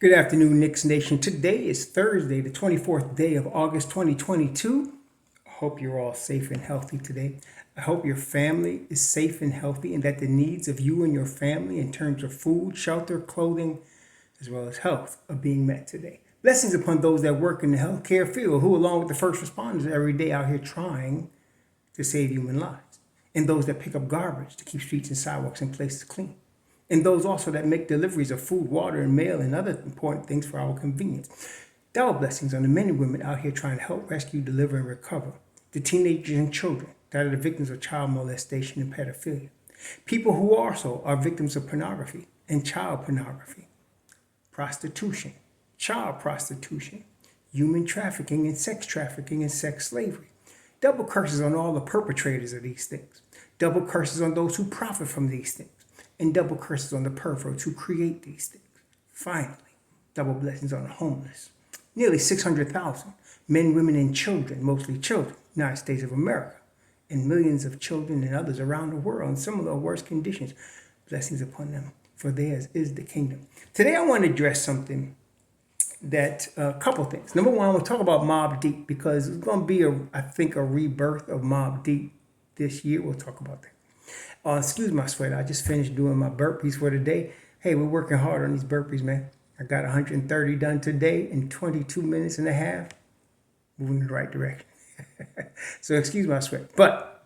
Good afternoon, Knicks Nation. Today is Thursday, the 24th day of August 2022. I hope you're all safe and healthy today. I hope your family is safe and healthy and that the needs of you and your family in terms of food, shelter, clothing, as well as health are being met today. Blessings upon those that work in the healthcare field who, along with the first responders, are every day out here trying to save human lives. And those that pick up garbage to keep streets and sidewalks and places clean. And those also that make deliveries of food, water, and mail and other important things for our convenience. Double blessings on the men and women out here trying to help rescue, deliver, and recover the teenagers and children that are the victims of child molestation and pedophilia. People who also are victims of pornography and child pornography, prostitution, child prostitution, human trafficking and sex slavery. Double curses on all the perpetrators of these things. Double curses on those who profit from these things. And double curses on the perverts who create these things. Finally, double blessings on the homeless. Nearly 600,000 men, women, and children, mostly children, United States of America, and millions of children and others around the world in some of the worst conditions. Blessings upon them, for theirs is the kingdom. Today I want to address something that, a couple things. Number one, I want to talk about MOBB DEEP because it's going to be, I think, a rebirth of MOBB DEEP this year. We'll talk about that. Excuse my sweat. I just finished doing my burpees for the day. Hey, we're working hard on these burpees, man. I got 130 done today in 22 minutes and a half. Moving in the right direction. So excuse my sweat. But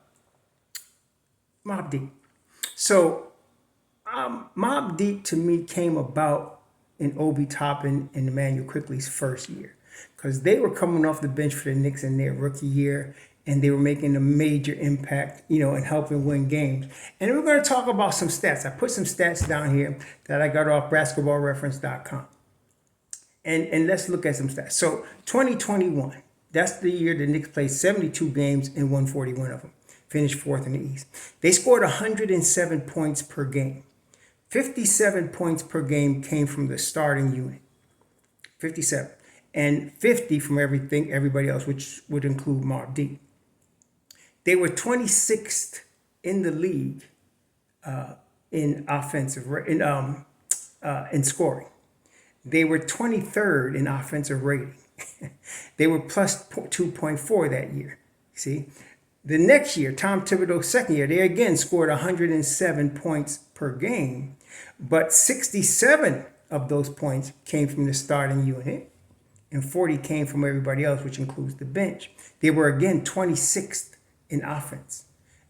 MOBB DEEP. So MOBB DEEP to me came about in Obi Toppin and Emmanuel Quickley's first year. Because they were coming off the bench for the Knicks in their rookie year. And they were making a major impact, and helping win games. And we're going to talk about some stats. I put some stats down here that I got off basketballreference.com. And let's look at some stats. So 2021, that's the year the Knicks played 72 games and won 41 of them. Finished fourth in the East. They scored 107 points per game. 57 points per game came from the starting unit. 57. And 50 from everybody else, which would include MOBB DEEP. They were 26th in the league in scoring. They were 23rd in offensive rating. They were plus 2.4 that year. See, the next year, Tom Thibodeau's second year, they again scored 107 points per game, but 67 of those points came from the starting unit, and 40 came from everybody else, which includes the bench. They were again 26th in offense.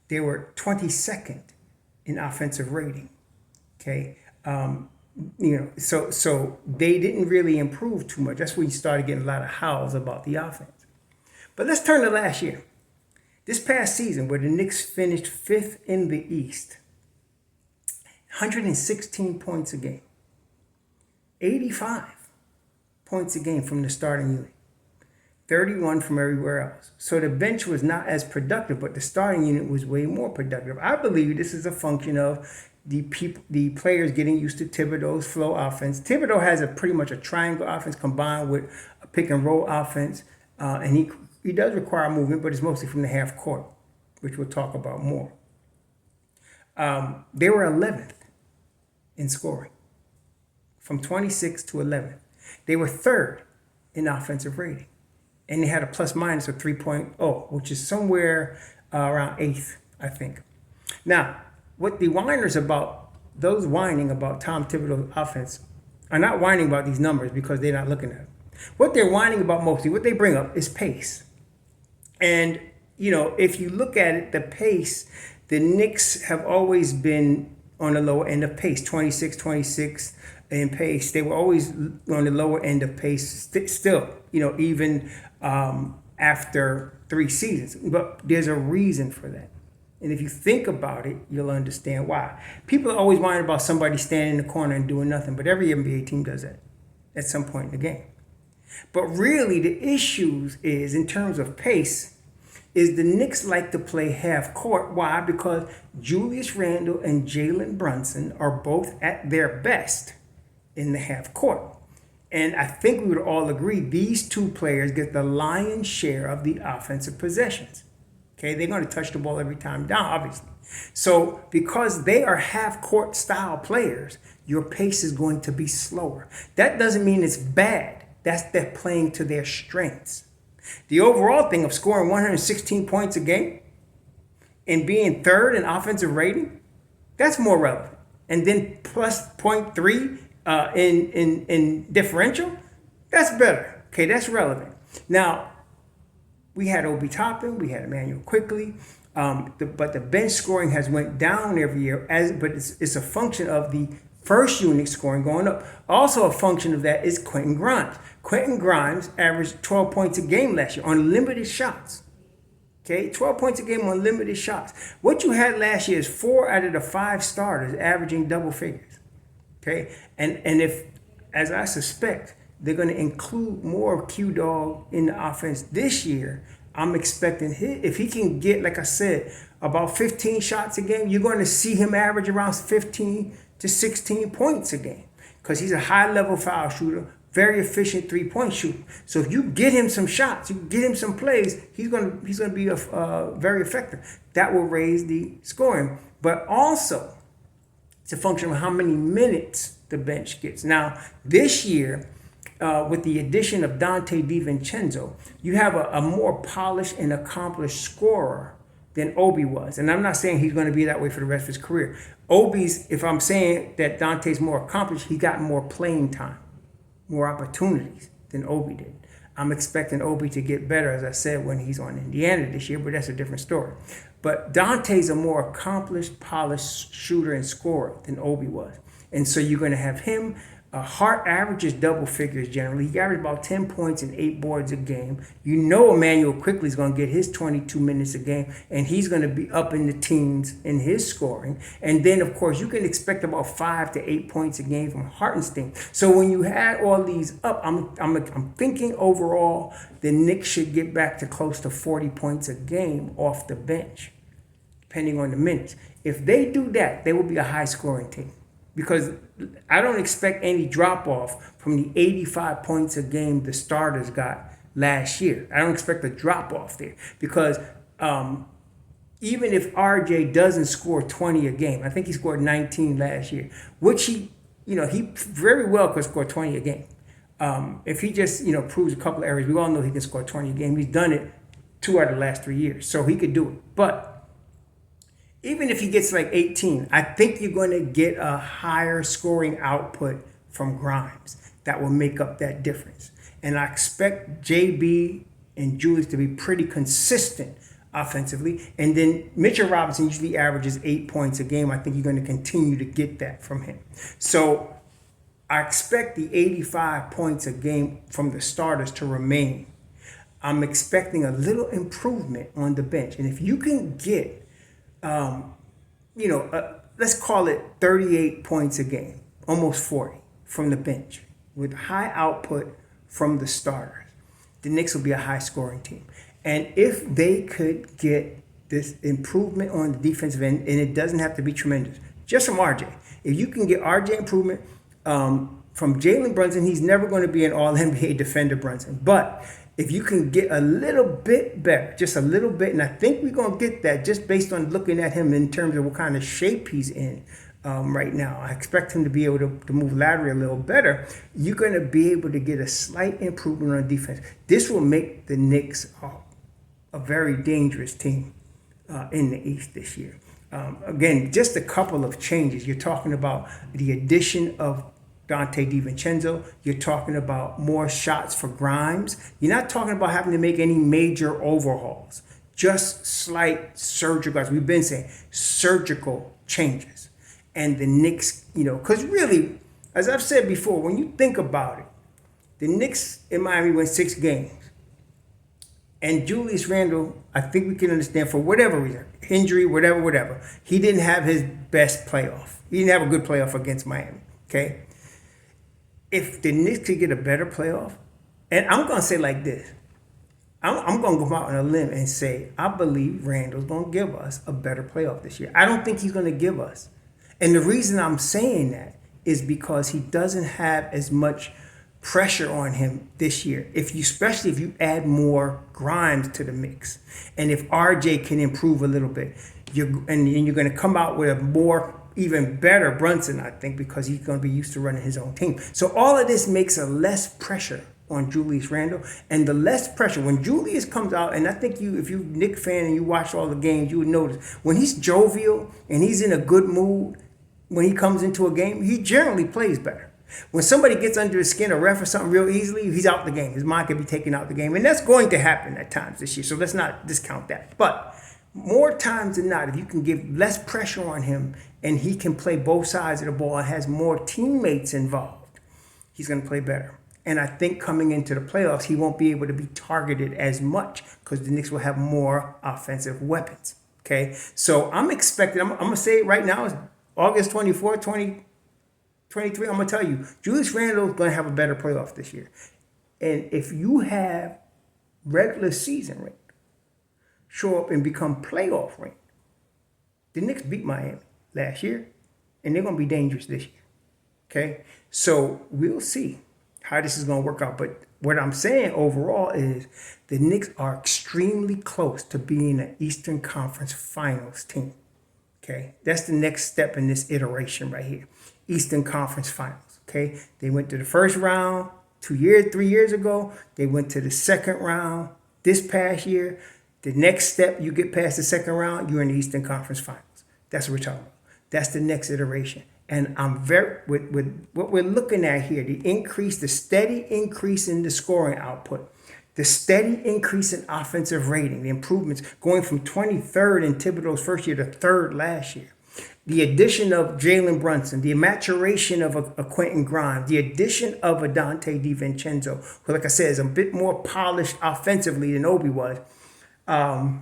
They were 22nd in offensive rating. Okay. So they didn't really improve too much. That's when you started getting a lot of howls about the offense. But let's turn to last year. This past season, where the Knicks finished 5th in the East, 116 points a game, 85 points a game from the starting unit, 31 from everywhere else. So the bench was not as productive, but the starting unit was way more productive. I believe this is a function of the players getting used to Thibodeau's flow offense. Thibodeau has pretty much a triangle offense combined with a pick and roll offense, and he does require movement, but it's mostly from the half court, which we'll talk about more. They were 11th in scoring, from 26th to 11th. They were 3rd in offensive rating. And they had a plus minus of 3.0, which is somewhere around 8th, I think. Now, what the whiners about, those whining about Tom Thibodeau's offense, are not whining about these numbers because they're not looking at them. What they're whining about mostly, what they bring up is pace. And, if you look at it, the pace, the Knicks have always been on the lower end of pace, 26 in pace. They were always on the lower end of pace still, even after 3 seasons. But there's a reason for that. And if you think about it, you'll understand why. People are always whining about somebody standing in the corner and doing nothing, but every NBA team does that at some point in the game. But really, the issues is, in terms of pace, is the Knicks like to play half court. Why? Because Julius Randle and Jalen Brunson are both at their best in the half court. And I think we would all agree these two players get the lion's share of the offensive possessions. Okay, they're going to touch the ball every time down, obviously. So because they are half-court style players, your pace is going to be slower. That doesn't mean it's bad. That's they're playing to their strengths. The overall thing of scoring 116 points a game and being third in offensive rating, that's more relevant. And then plus 0.3 in differential, that's better. Okay, that's relevant. Now, we had Obi Toppin, we had Emmanuel Quickley, but the bench scoring has went down every year, but it's a function of the first unit scoring going up. Also a function of that is Quentin Grimes. Quentin Grimes averaged 12 points a game last year on limited shots. Okay, 12 points a game on limited shots. What you had last year is 4 out of the 5 starters averaging double figures. Okay, and if, as I suspect, they're going to include more Q-Dog in the offense this year, I'm expecting if he can get, like I said, about 15 shots a game, you're going to see him average around 15 to 16 points a game because he's a high-level foul shooter, very efficient three-point shooter. So if you get him some shots, you get him some plays, he's going to be very effective. That will raise the scoring. But also, it's a function of how many minutes the bench gets. Now, this year, with the addition of Donte Divincenzo, you have a more polished and accomplished scorer than Obi was. And I'm not saying he's going to be that way for the rest of his career. If I'm saying that Donte's more accomplished, he got more playing time, more opportunities than Obi did. I'm expecting Obi to get better, as I said, when he's on Indiana this year, but that's a different story. But Donte's a more accomplished, polished shooter and scorer than Obi was. And so you're going to have him. Hart averages double figures generally. He averaged about 10 points and 8 boards a game. You know Emmanuel Quickley is going to get his 22 minutes a game, and he's going to be up in the teens in his scoring. And then, of course, you can expect about 5 to 8 points a game from Hartenstein. So when you add all these up, I'm thinking overall the Knicks should get back to close to 40 points a game off the bench, depending on the minutes. If they do that, they will be a high-scoring team. Because I don't expect any drop-off from the 85 points a game the starters got last year. I don't expect a drop-off there. Because even if RJ doesn't score 20 a game, I think he scored 19 last year, which he very well could score 20 a game. If he just, proves a couple of areas, we all know he can score 20 a game. He's done it 2 out of the last 3 years, so he could do it. But even if he gets like 18, I think you're going to get a higher scoring output from Grimes that will make up that difference. And I expect JB and Julius to be pretty consistent offensively. And then Mitchell Robinson usually averages 8 points a game. I think you're going to continue to get that from him. So I expect the 85 points a game from the starters to remain. I'm expecting a little improvement on the bench. And if you can get let's call it 38 points a game, almost 40 from the bench with high output from the starters, the Knicks will be a high scoring team. And if they could get this improvement on the defensive end, and it doesn't have to be tremendous, just from RJ. If you can get RJ improvement from Jalen Brunson, he's never going to be an all-NBA defender, Brunson. But if you can get a little bit better, just a little bit, and I think we're going to get that just based on looking at him in terms of what kind of shape he's in right now. I expect him to be able to move laterally a little better. You're going to be able to get a slight improvement on defense. This will make the Knicks a very dangerous team in the East this year. Again, just a couple of changes. You're talking about the addition of Donte Divincenzo. You're talking about more shots for Grimes. You're not talking about having to make any major overhauls. Just slight surgical, as we've been saying, surgical changes. And the Knicks, because really, as I've said before, when you think about it, the Knicks in Miami went 6 games. And Julius Randle, I think we can understand for whatever reason, injury, whatever, he didn't have his best playoff. He didn't have a good playoff against Miami, okay? If the Knicks could get a better playoff, and I'm going to say like this, I'm going to go out on a limb and say, I believe Randall's going to give us a better playoff this year. I don't think he's going to give us. And the reason I'm saying that is because he doesn't have as much pressure on him this year. Especially if you add more Grimes to the mix, and if RJ can improve a little bit, you're going to come out with a more even better Brunson, I think, because he's going to be used to running his own team. So all of this makes a less pressure on Julius Randle, and the less pressure when Julius comes out, and I think if you're a Knicks fan and you watch all the games, you would notice when he's jovial and he's in a good mood, when he comes into a game, he generally plays better. When somebody gets under his skin, a ref or something real easily, he's out the game. His mind could be taken out the game, and that's going to happen at times this year. So let's not discount that. But more times than not, if you can give less pressure on him and he can play both sides of the ball and has more teammates involved, he's going to play better. And I think coming into the playoffs, he won't be able to be targeted as much because the Knicks will have more offensive weapons. Okay, so I'm expecting, I'm going to say it right now, it's August 24, 2023. I'm going to tell you, Julius Randle is going to have a better playoff this year. And if you have regular season rate show up and become playoff rate, the Knicks beat Miami last year, and they're going to be dangerous this year. Okay, so we'll see how this is going to work out. But what I'm saying overall is the Knicks are extremely close to being an Eastern Conference Finals team. Okay, that's the next step in this iteration right here. Eastern Conference Finals. Okay, they went to the first round 3 years ago. They went to the second round this past year. The next step, you get past the second round, you're in the Eastern Conference Finals. That's what we're talking about. That's the next iteration. And I'm with what we're looking at here, the steady increase in the scoring output, the steady increase in offensive rating, the improvements going from 23rd in Thibodeau's first year to 3rd last year. The addition of Jalen Brunson, the maturation of a Quentin Grimes, the addition of a Donte Divincenzo, who, like I said, is a bit more polished offensively than Obi was. I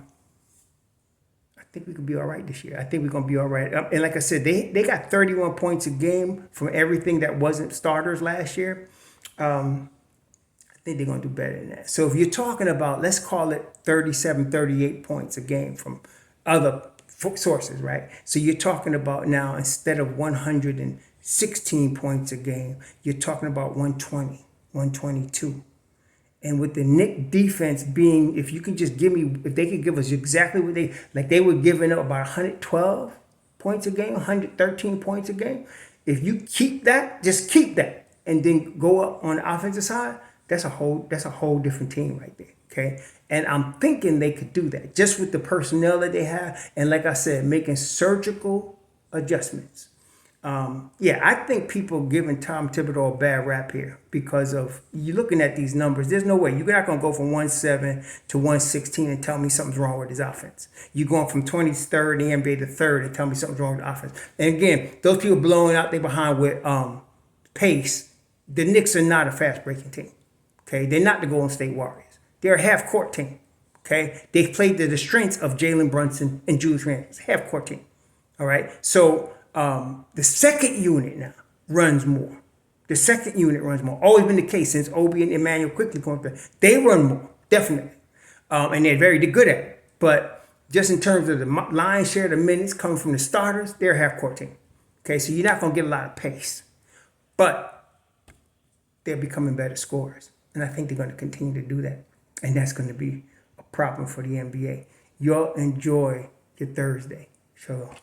think we could be all right this year. I think we're going to be all right. And like I said, they got 31 points a game from everything that wasn't starters last year. I think they're going to do better than that. So if you're talking about, let's call it 37, 38 points a game from other sources, right? So you're talking about now, instead of 116 points a game, you're talking about 120, 122. And with the Knicks defense being, if you can just if they could give us exactly what they were giving up about 112 points a game, 113 points a game. If you keep that, just keep that, and then go up on the offensive side, that's a whole different team right there. Okay. And I'm thinking they could do that just with the personnel that they have. And like I said, making surgical adjustments. I think people giving Tom Thibodeau a bad rap here because of you looking at these numbers. There's no way you're not going to go from 107 to 116 and tell me something's wrong with his offense. You're going from 23rd in the NBA to 3rd and tell me something's wrong with the offense. And again, those people blowing out their behind with pace. The Knicks are not a fast breaking team. Okay, they're not the Golden State Warriors. They're a half court team. Okay, they played to the strengths of Jalen Brunson and Julius Randle. It's a half court team. All right, so. The second unit now runs more. The second unit runs more. Always been the case since Obi and Emmanuel quickly come up. They run more, definitely. And they're very good at it. But just in terms of the lion's share of the minutes coming from the starters, they're a half-court team. Okay, so you're not going to get a lot of pace. But they're becoming better scorers. And I think they're going to continue to do that. And that's going to be a problem for the NBA. Y'all enjoy your Thursday. Shalom.